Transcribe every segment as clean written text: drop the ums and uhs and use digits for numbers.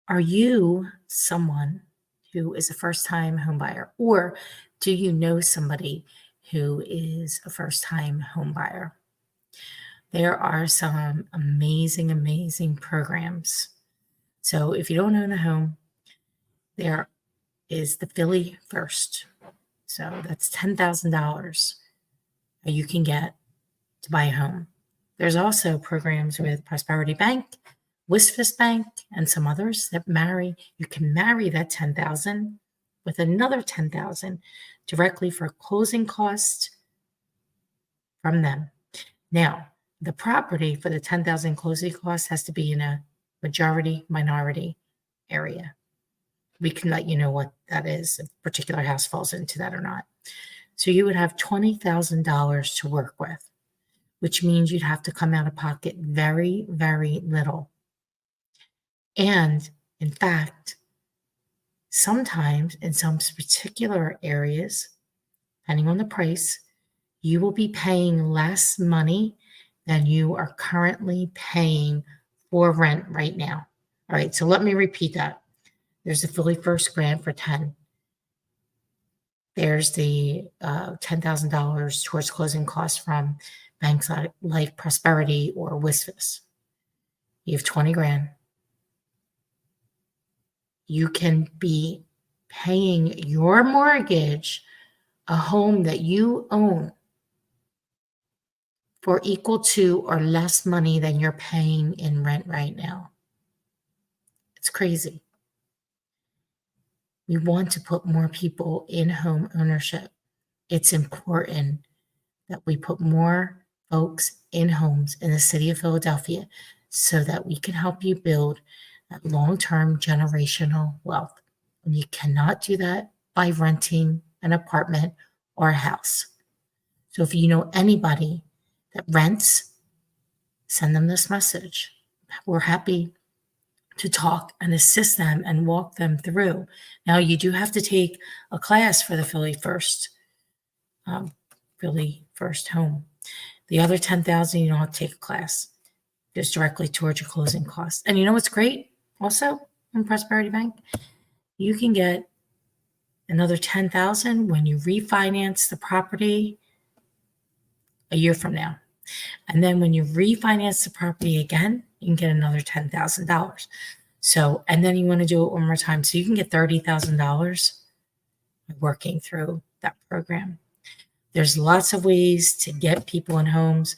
Are you someone who is a first-time home buyer, or do you know somebody who is a first-time home buyer? There are some amazing, amazing programs. So if you don't own a home, there is the Philly First. So that's $10,000 that you can get to buy a home. There's also programs with Prosperity Bank, Wispus Bank, and some others that you can marry that $10,000 with another $10,000 directly for closing costs from them. Now, the property for the $10,000 closing costs has to be in a majority minority area. We can let you know what that is, if a particular house falls into that or not. So you would have $20,000 to work with, which means you'd have to come out of pocket very, very little. And in fact, sometimes in some particular areas, depending on the price, you will be paying less money than you are currently paying for rent right now. All right, so let me repeat that. There's the Philly First grant for 10. There's the $10,000 towards closing costs from banks like Prosperity or Wispus. You have 20 grand. You can be paying your mortgage, a home that you own, for equal to or less money than you're paying in rent right now. It's crazy. We want to put more people in home ownership. It's important that we put more folks in homes in the city of Philadelphia so that we can help you build that long-term generational wealth. And you cannot do that by renting an apartment or a house. So if you know anybody that rents, send them this message. We're happy to talk and assist them and walk them through. Now, you do have to take a class for the Philly First home. The other $10,000, you don't have to take a class. Goes directly towards your closing costs. And you know what's great also in Prosperity Bank? You can get another $10,000 when you refinance the property a year from now. And then when you refinance the property again, you can get another $10,000. So, and then you want to do it one more time. So you can get $30,000 working through that program. There's lots of ways to get people in homes.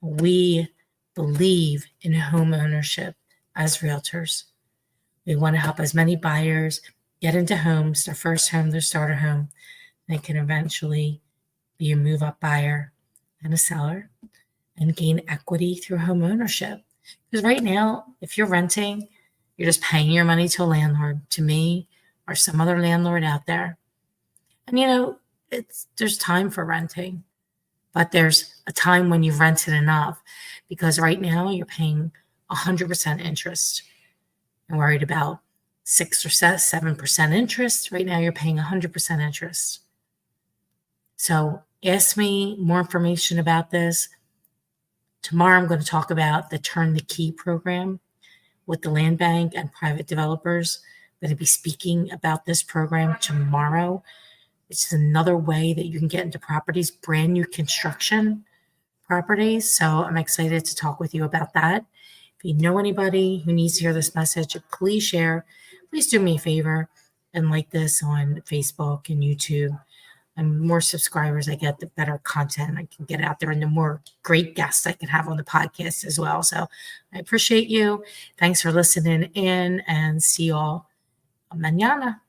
We believe in home ownership as realtors. We want to help as many buyers get into homes, their first home, their starter home. They can eventually be a move-up buyer and a seller and gain equity through home ownership. Because right now, if you're renting, you're just paying your money to a landlord, to me or some other landlord out there. And you know, there's time for renting, but there's a time when you've rented enough, because right now you're paying 100% interest. I'm worried about 6 or 7% interest. Right now you're paying 100% interest. So ask me more information about this. Tomorrow I'm going to talk about the Turn the Key program with the land bank and private developers. I'm going to be speaking about this program tomorrow. It's another way that you can get into properties, brand new construction properties. So I'm excited to talk with you about that. If you know anybody who needs to hear this message, please share. Please do me a favor and like this on Facebook and YouTube. And the more subscribers I get, the better content I can get out there and the more great guests I can have on the podcast as well. So I appreciate you. Thanks for listening in, and see y'all mañana.